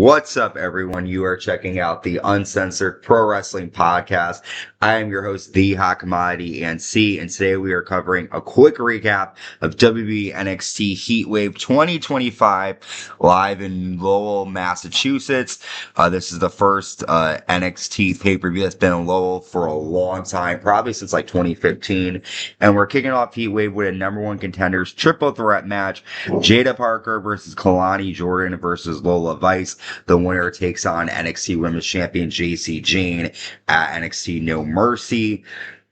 What's up, everyone? You are checking out the Uncensored Pro Wrestling Podcast. I am your host, The Hot Commodity NC, and today we are covering a quick recap of WWE NXT Heatwave 2025 live in Lowell, Massachusetts. This is the first NXT pay-per-view that's been in Lowell for a long time, probably since like 2015. And we're kicking off Heatwave with a number one contenders triple threat match: Jaida Parker versus Kelani, Jordynne versus Lola Vice. The winner takes on NXT Women's Champion Jacy at NXT No Mercy.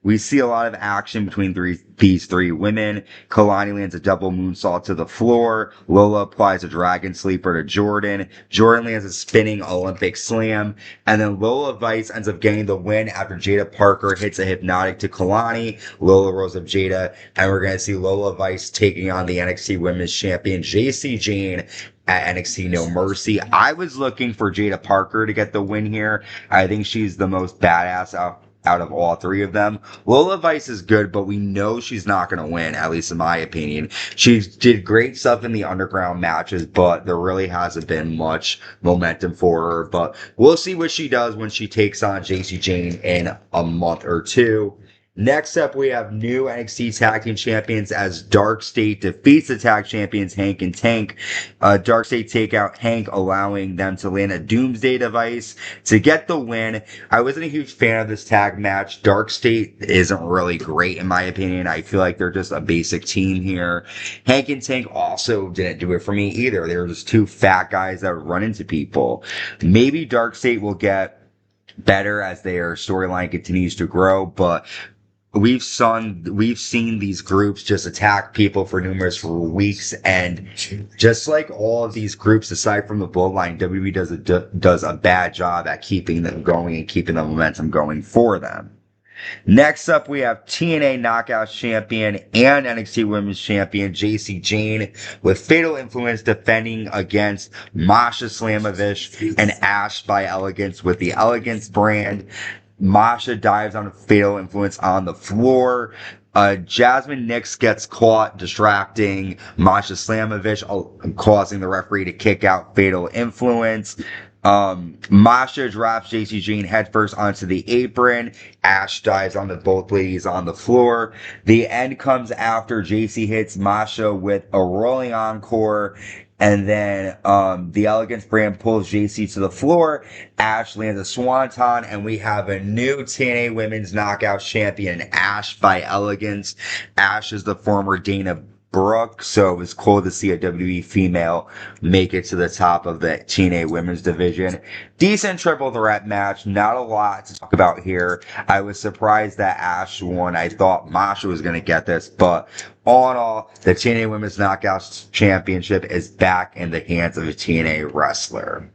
We see a lot of action between these three women. Kelani lands a double moonsault to the floor. Lola applies a dragon sleeper to Jordynne. Jordynne lands a spinning Olympic slam. And then Lola Vice ends up getting the win after Jaida Parker hits a hypnotic to Kelani. Lola rolls up Jaida. And we're going to see Lola Vice taking on the NXT Women's Champion Jacy at NXT No Mercy. I was looking for Jaida Parker to get the win here. I think she's the most badass out of all three of them. Lola Vice is good, but we know she's not going to win, at least in my opinion. She did great stuff in the underground matches, but there really hasn't been much momentum for her. But we'll see what she does when she takes on Jacy in a month or two. Next up, we have new NXT Tag Team Champions as Darkstate defeats the Tag Champions Hank and Tank. Darkstate take out Hank, allowing them to land a Doomsday device to get the win. I wasn't a huge fan of this tag match. Darkstate isn't really great in my opinion. I feel like they're just a basic team here. Hank and Tank also didn't do it for me either. They were just two fat guys that would run into people. Maybe Darkstate will get better as their storyline continues to grow, but we've seen these groups just attack people for numerous weeks, and just like all of these groups, aside from the Bloodline, WWE does a bad job at keeping them going and keeping the momentum going for them. Next up, we have TNA Knockouts Champion and NXT Women's Champion Jacy with Fatal Influence defending against Masha Slamovich and Ash by Elegance with the Elegance brand. Masha dives on Fatal Influence on the floor. Jasmine Nix gets caught distracting Masha Slamovich, causing the referee to kick out Fatal Influence. Masha drops Jacy headfirst onto the apron. Ash dives on both ladies on the floor. The end comes after Jacy hits Masha with a rolling encore. And then, the Elegance brand pulls Jacy to the floor. Ash lands a swanton, and we have a new TNA Women's Knockout Champion, Ash by Elegance. Ash is the former Dana Brooke, so it was cool to see a WWE female make it to the top of the TNA Women's division. Decent triple threat match, not a lot to talk about here. I was surprised that Ash won. I thought Masha was going to get this, but all in all, the TNA Women's Knockouts Championship is back in the hands of a TNA wrestler.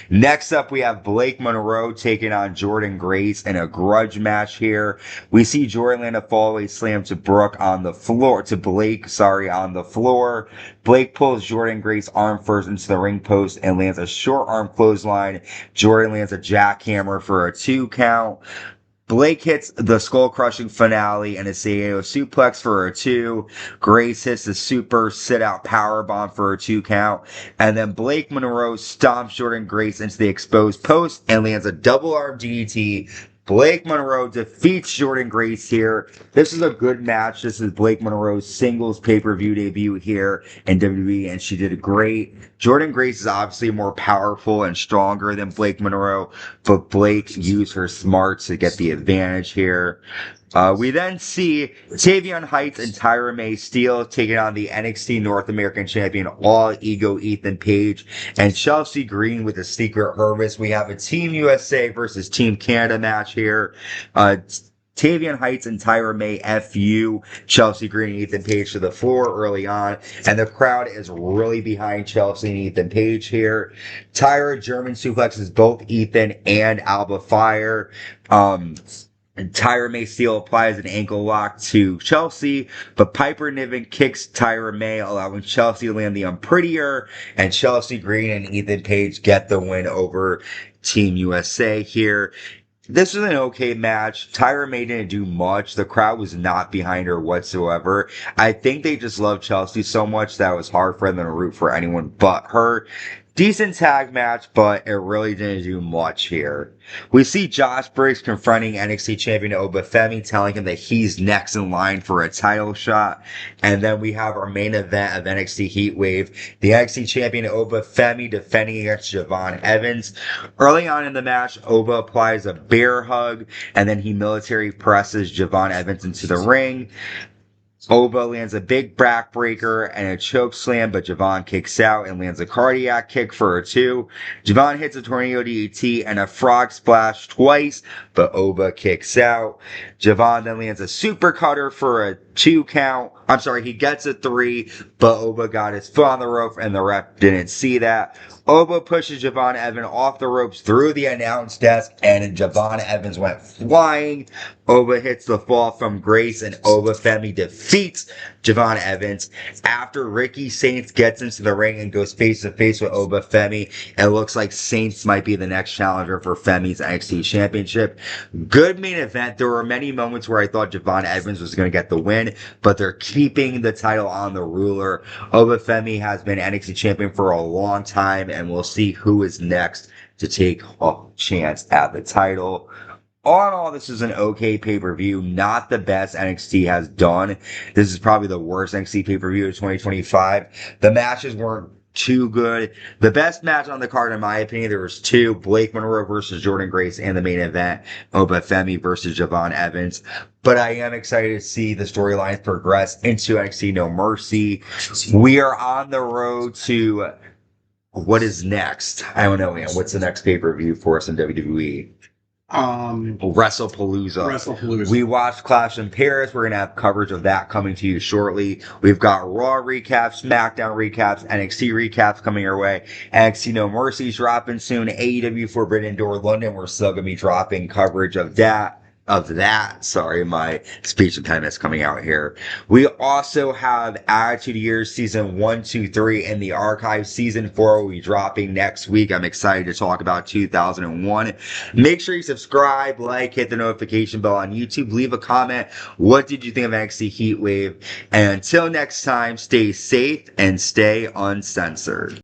Next up, we have Blake Monroe taking on Jordynne Grace in a grudge match here. We see Jordynne land a fallaway slam to Blake on the floor. Blake pulls Jordynne Grace arm first into the ring post and lands a short arm clothesline. Jordynne lands a jackhammer for a 2 count. Blake hits the skull-crushing finale and a Sayo suplex for a 2. Grace hits the super sit-out powerbomb for a 2 count. And then Blake Monroe stomps Jordynne Grace into the exposed post and lands a double-arm DDT. Blake Monroe defeats Jordynne Grace here. This is a good match. This is Blake Monroe's singles pay-per-view debut here in WWE, and she did great. Jordynne Grace is obviously more powerful and stronger than Blake Monroe, but Blake used her smarts to get the advantage here. We then see Tavion Heights and Tyra Steele taking on the NXT North American Champion All Ego Ethan Page and Chelsea Green with the Secret Harvest. We have a Team USA versus Team Canada match here. Tavion Heights and Tyra FU Chelsea Green and Ethan Page to the floor early on, and the crowd is really behind Chelsea and Ethan Page here. Tyra German suplexes both Ethan and Alba Fire. Tyra Steele applies an ankle lock to Chelsea, but Piper Niven kicks Tyra allowing Chelsea to land the unprettier, and Chelsea Green and Ethan Page get the win over Team USA here. This was an okay match. Tyra didn't do much. The crowd was not behind her whatsoever. I think they just love Chelsea so much that it was hard for them to root for anyone but her. Decent tag match, but it really didn't do much here. We see Josh Briggs confronting NXT Champion Oba Femi, telling him that he's next in line for a title shot. And then we have our main event of NXT Heatwave, the NXT Champion Oba Femi defending against Javon Evans. Early on in the match, Oba applies a bear hug, and then he military presses Javon Evans into the ring. Oba lands a big backbreaker and a choke slam, but Javon kicks out and lands a cardiac kick for a 2. Javon hits a tornado DDT and a frog splash twice, but Oba kicks out. Javon then lands a super cutter for a 2 count. I'm sorry, he gets a 3, but Oba got his foot on the rope and the ref didn't see that. Oba pushes Javon Evans off the ropes through the announce desk, and Javon Evans went flying. Oba hits the fall from Grace, and Oba Femi defeats Javon Evans. After Ricky Saints gets into the ring and goes face to face with Oba Femi, it looks like Saints might be the next challenger for Femi's NXT Championship. Good main event. There were many moments where I thought Javon Evans was going to get the win, but they're keeping the title on the ruler. Oba Femi has been NXT champion for a long time, and we'll see who is next to take a chance at the title. All in all, this is an okay pay-per-view, not the best NXT has done. This is probably the worst NXT pay-per-view of 2025. The matches weren't too good. The best match on the card, in my opinion, there was 2. Blake Monroe versus Jordynne Grace, and the main event, Oba Femi versus Javon Evans. But I am excited to see the storylines progress into NXT No Mercy. We are on the road to what is next? I don't know, man. What's the next pay-per-view for us in WWE? WrestlePalooza. We watched Clash in Paris. We're going to have coverage of that coming to you shortly. We've got Raw recaps, SmackDown recaps, NXT recaps coming our way. NXT No Mercy's dropping soon. AEW Forbidden Door London. We're still going to be dropping coverage of that. Sorry, my speech impediment is coming out here. We also have Attitude Years Season 1, 2, 3 in the archive. Season 4 will be dropping next week. I'm excited to talk about 2001. Make sure you subscribe, like, hit the notification bell on YouTube. Leave a comment. What did you think of NXT Heatwave? And until next time, stay safe and stay uncensored.